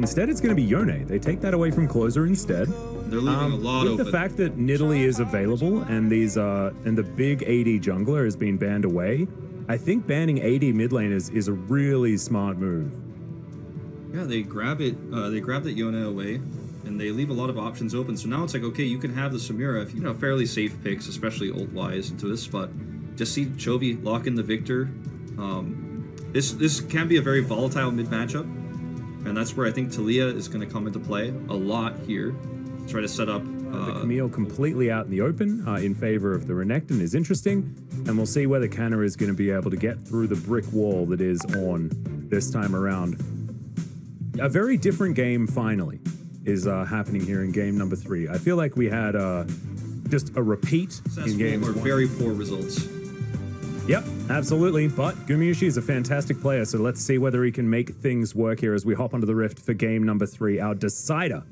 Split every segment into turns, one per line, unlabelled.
Instead, it's going to be Yone. They take that away from Clozer instead.
They're leaving a lot
with
open.
the fact that Nidalee is available and these and the big AD jungler has been banned away, I think banning AD mid lane is a really smart move.
Yeah, they grab it. They grab that Yone away, and they leave a lot of options open. So now it's like, okay, you can have the Samira if you know fairly safe picks, especially ult-wise into this spot. Just see Chovy lock in the Victor. This can be a very volatile mid matchup, and that's where I think Talia is going to come into play a lot here to try to set up.
The Camille completely out in the open in favor of the Renekton is interesting, and we'll see whether Canna is going to be able to get through the brick wall that is on this time around. A very different game finally is happening here in game number 3. I feel like we had just a repeat in games 1.
Very poor results.
Yep, absolutely. But Gumayusi is a fantastic player, so let's see whether he can make things work here as we hop onto the Rift for game number 3, our decider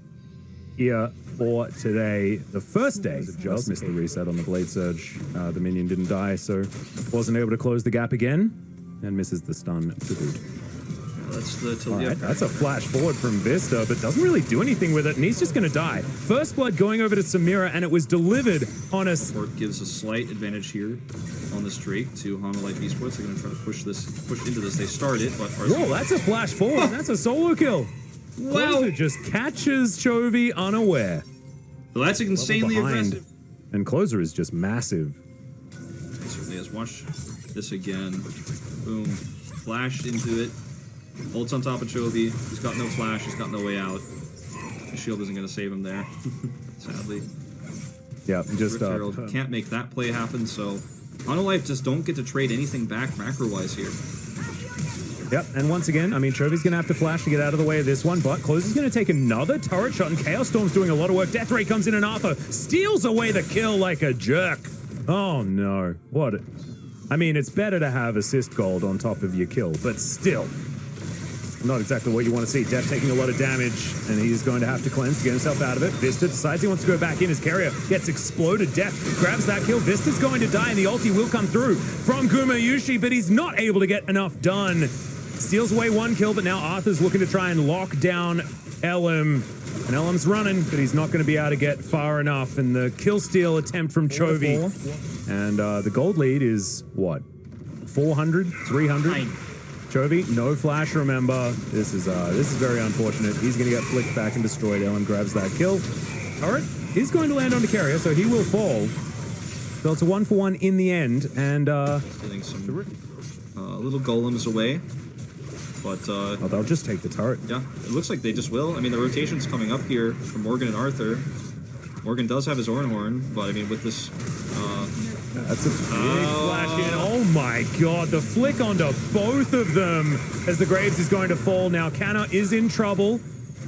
here for today. The first day, just missed the reset on the Blade Surge. The minion didn't die, so wasn't able to close the gap again, and misses the stun to boot.
That's the Talia.
Right, that's a flash forward from Vista, but doesn't really do anything with it, and he's just going to die. First blood going over to Samira, and it was delivered on a...
Port gives a slight advantage here on this Drake to Hanwha Life Esports. They're going to try to push into this. They start it, but...
Whoa, that's a flash forward. That's a solo kill. Wow. Clozer just catches Chovy unaware.
Well, that's insanely aggressive.
And Clozer is just massive.
He certainly has. Watch this again. Boom. Flashed into it. Ults on top of Chovy. He's got no flash. He's got no way out. The shield isn't going to save him there, sadly.
Yeah, just
can't make that play happen. So, Hanwha Life just don't get to trade anything back macro-wise here.
Yep, and once again, I mean, Chovy's going to have to flash to get out of the way of this one, but Clozer's going to take another turret shot, and Chaos Storm's doing a lot of work. Death Ray comes in, and Arthur steals away the kill like a jerk. Oh no, what? I mean, it's better to have assist gold on top of your kill, but still. Not exactly what you want to see. Death taking a lot of damage, and he's going to have to cleanse to get himself out of it. Vista decides he wants to go back in. His carrier gets exploded. Death grabs that kill. Vista's going to die, and the ulti will come through from Gumayusi, but he's not able to get enough done. Steals away one kill, but now Arthur's looking to try and lock down Elim. And Elim's running, but he's not going to be able to get far enough. And the kill steal attempt from Chovy. And the gold lead is, what, 400, 300? Chovy, no flash, remember. This is very unfortunate. He's going to get flicked back and destroyed. Elim grabs that kill. Alright, he's going to land on the carrier, so he will fall. So it's a 1-for-1 in the end, and
getting some little golems away. But
oh, they'll just take the turret.
Yeah, it looks like they just will. I mean, the rotation's coming up here from Morgan and Arthur. Morgan does have his Ornhorn, but I mean, with this...
that's a big flash in. Oh my god, the flick onto both of them as the Graves is going to fall. Now, Canna is in trouble.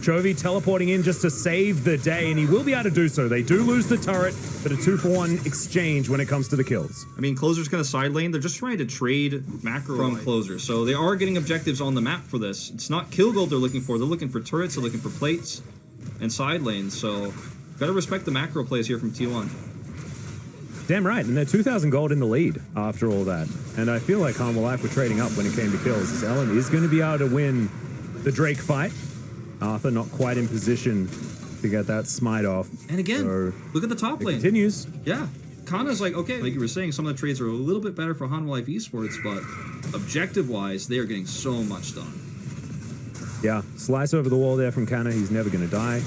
Chovy teleporting in just to save the day, and he will be able to do so. They do lose the turret, but a 2-for-1 exchange when it comes to the kills.
I mean, Clozer's going to side lane. They're just trying to trade macro from Clozer, so they are getting objectives on the map for this. It's not kill gold they're looking for. They're looking for turrets, they're looking for plates, and side lanes, so gotta respect the macro plays here from T1.
Damn right, and they're 2,000 gold in the lead after all that. And I feel like Hanwha Life were trading up when it came to kills. As Ellen is going to be able to win the Drake fight. Arthur not quite in position to get that smite off.
And again, so look at the top lane.
Continues.
Yeah. Kanna's like, okay, like you were saying, some of the trades are a little bit better for Hanwha Life Esports, but objective-wise, they are getting so much done.
Yeah, slice over the wall there from Kanna. He's never going to die.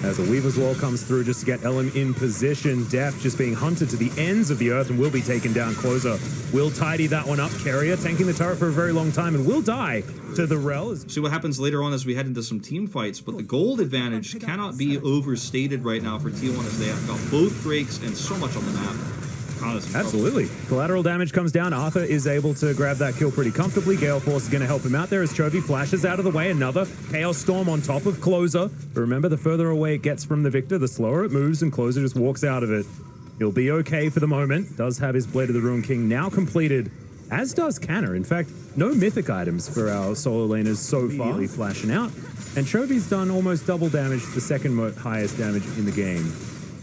As a Weaver's Wall comes through just to get Elim in position. Death just being hunted to the ends of the earth and will be taken down. Clozer will tidy that one up. Carrier tanking the turret for a very long time and will die to the Rell.
See what happens later on as we head into some team fights, but the gold advantage cannot be overstated right now for T1 as they have got both Drakes and so much on the map.
Absolutely. Collateral damage comes down. Arthur is able to grab that kill pretty comfortably. Gale Force is going to help him out there as Chovy flashes out of the way. Another Chaos Storm on top of Clozer. But remember, the further away it gets from the Victor, the slower it moves, and Clozer just walks out of it. He'll be okay for the moment. Does have his Blade of the Ruined King now completed, as does Canna. In fact, no mythic items for our solo laners so far. Flashing out. And Chovy's done almost double damage, the second highest damage in the game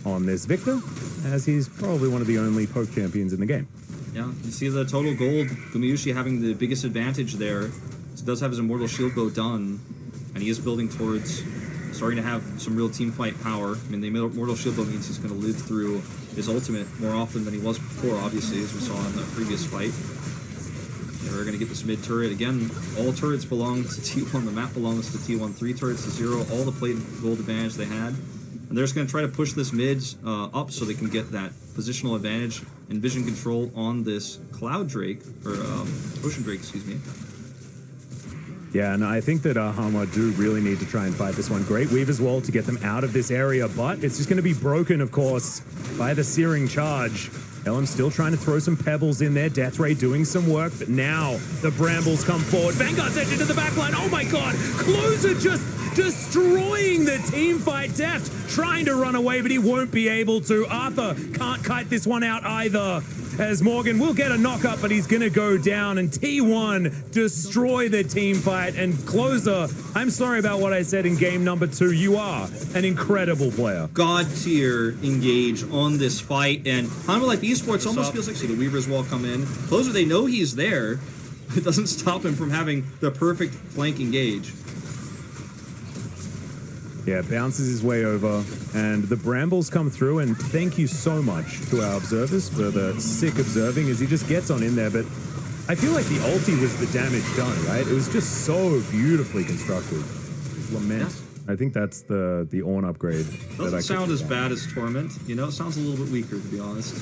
on this Victor, as he's probably one of the only poke champions in the game.
Yeah, you see the total gold, Gumayusi having the biggest advantage there. He does have his Immortal Shield Bow done, and he is building towards starting to have some real team fight power. I mean, the Immortal Shield Bow means he's going to live through his ultimate more often than he was before, obviously, as we saw in the previous fight. They're going to get this mid turret. Again, all turrets belong to T1. The map belongs to T1. 3 turrets to 0. All the plate gold advantage they had. And they're just going to try to push this mid up so they can get that positional advantage and vision control on this Cloud Drake, or Ocean Drake, excuse me.
Yeah, and I think that Hanwha do really need to try and fight this one. Great Weaver's Wall to get them out of this area, but it's just going to be broken, of course, by the Searing Charge. Ellen's still trying to throw some pebbles in there. Death Ray doing some work, but now the Brambles come forward. Vanguard's edge into the backline. Oh my god! Clozer just destroying the team fight. Deft trying to run away, but he won't be able to. Arthur can't kite this one out either, as Morgan will get a knock up, but he's going to go down, and T1 destroy the team fight. And Clozer, I'm sorry about what I said in game number 2. You are an incredible player.
God tier engage on this fight, and Hanwha Life Esports almost feels like, see the Weaver's Wall come in. Clozer, they know he's there. It doesn't stop him from having the perfect flank engage.
Yeah, bounces his way over, and the Brambles come through, and thank you so much to our observers for the sick observing as he just gets on in there, but I feel like the ulti was the damage done, right? It was just so beautifully constructed. Lament. Yeah. I think that's the Ornn upgrade.
Doesn't sound as bad as Torment. You know, it sounds a little bit weaker, to be honest.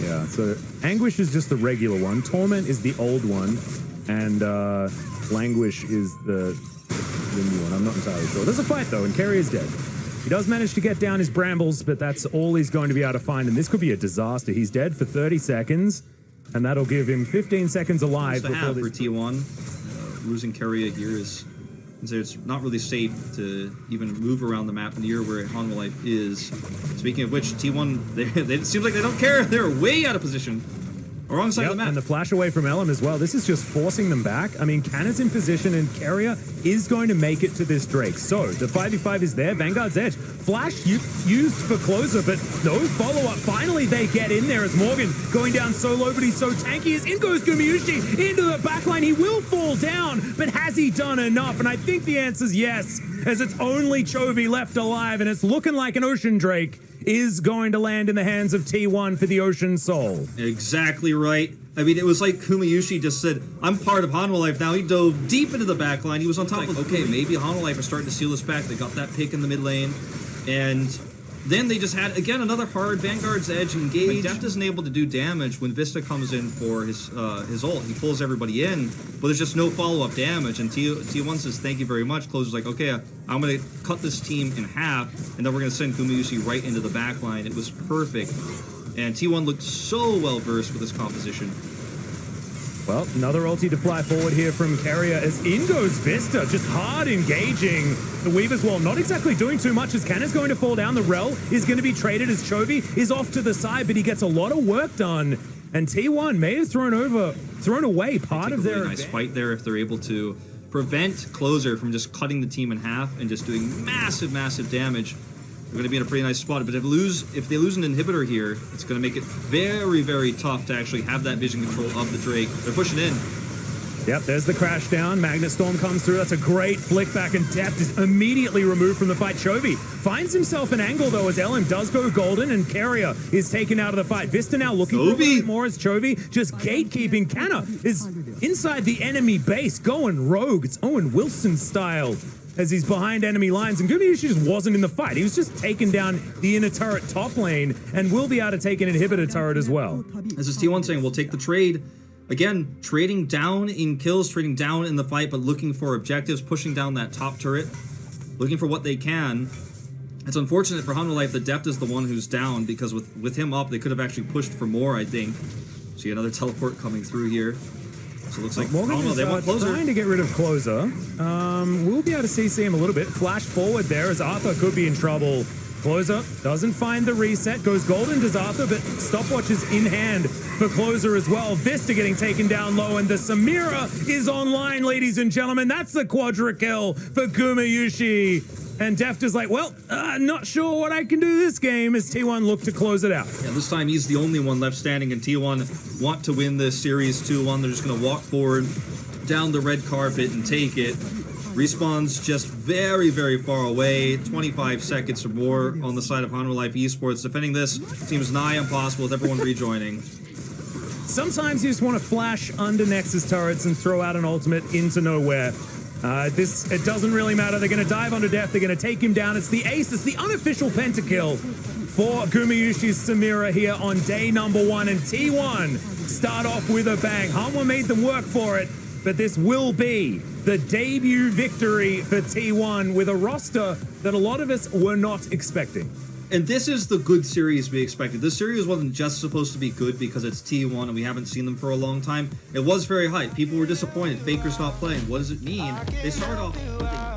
Yeah, so Anguish is just the regular one, Torment is the old one, and Languish is the new one. I'm not entirely sure. There's a fight though, and Carey is dead. He does manage to get down his Brambles, but that's all he's going to be able to find, and this could be a disaster. He's dead for 30 seconds, and that'll give him 15 seconds alive before this. For
T1, losing Carey here is, it's not really safe to even move around the map near where Hanwha Life is. Speaking of which, T1, they it seems like they don't care. They're way out of position. Wrong side of the map.
And the flash away from Elam as well. This is just forcing them back. I mean, Cannon's in position, and Carrier is going to make it to this Drake. So, the 5v5 is there. Vanguard's edge. Flash used for Clozer, but no follow-up. Finally, they get in there as Morgan going down so low, but he's so tanky. As in goes Gumayusi into the backline. He will fall down, but has he done enough? And I think the answer is yes, as it's only Chovy left alive, and it's looking like an Ocean Drake is going to land in the hands of T1 for the Ocean Soul.
Exactly right. I mean, it was like Gumayusi just said, I'm part of Hanwha Life now. He dove deep into the back line. He was on top of, okay, maybe Hanwha Life are starting to seal this back. They got that pick in the mid lane. And then they just had, again, another hard Vanguard's edge engage. Deft isn't able to do damage when Vista comes in for his ult. He pulls everybody in, but there's just no follow-up damage. And T1 says, thank you very much. Clozer's like, okay, I'm going to cut this team in half, and then we're going to send Gumayusi right into the back line. It was perfect. And T1 looked so well-versed with this composition.
Well, another ulti to fly forward here from Carrier as in goes Vista, just hard engaging the Weaver's Wall. Not exactly doing too much as Cannon's going to fall down. The Rell is going to be traded as Chovy is off to the side, but he gets a lot of work done. And T1 may have thrown away part of their
nice fight there if they're able to prevent Clozer from just cutting the team in half and just doing massive, massive damage. They're going to be in a pretty nice spot, but if they lose an inhibitor here, it's going to make it very, very tough to actually have that vision control of the Drake. They're pushing in.
Yep, there's the crash down. Magnet Storm comes through. That's a great flick back, and Deft is immediately removed from the fight. Chovy finds himself an angle, though, as LM does go golden, and Carrier is taken out of the fight. Vista now looking for a bit more as Chovy just gatekeeping. Canna is inside the enemy base, going rogue. It's Owen Wilson style, as he's behind enemy lines, and Gumayusi just wasn't in the fight. He was just taking down the inner turret top lane, and will be able to take an inhibitor turret as well.
This is T1 saying, we'll take the trade. Again, trading down in kills, trading down in the fight, but looking for objectives, pushing down that top turret, looking for what they can. It's unfortunate for Hanwha Life that Deft is the one who's down, because with him up, they could have actually pushed for more, I think. See another teleport coming through here. So it looks like
Morgan is
they want Clozer.
Trying to get rid of Clozer. We'll be able to CC him a little bit. Flash forward there as Arthur could be in trouble. Clozer doesn't find the reset, goes golden, does Arthur, but stopwatch is in hand for Clozer as well. Vista getting taken down low, and the Samira is online, ladies and gentlemen. That's the quadra kill for Gumayusi. And Deft is like, well, not sure what I can do this game as T1 look to close it out.
Yeah, this time he's the only one left standing, and T1 want to win this series 2-1. They're just going to walk forward down the red carpet and take it. Respawn's just very, very far away. 25 seconds or more on the side of Hanwha Life Esports. Defending this seems nigh impossible with everyone rejoining.
Sometimes you just want to flash under Nexus turrets and throw out an ultimate into nowhere. It doesn't really matter. They're going to dive onto death. They're going to take him down. It's the ace. It's the unofficial pentakill for Gumayusi's Samira here on day number 1. And T1 start off with a bang. Hanwha made them work for it, but this will be the debut victory for T1 with a roster that a lot of us were not expecting.
And this is the good series we expected. This series wasn't just supposed to be good because it's T1 and we haven't seen them for a long time. It was very hype. People were disappointed. Faker's not playing. What does it mean? They start off with a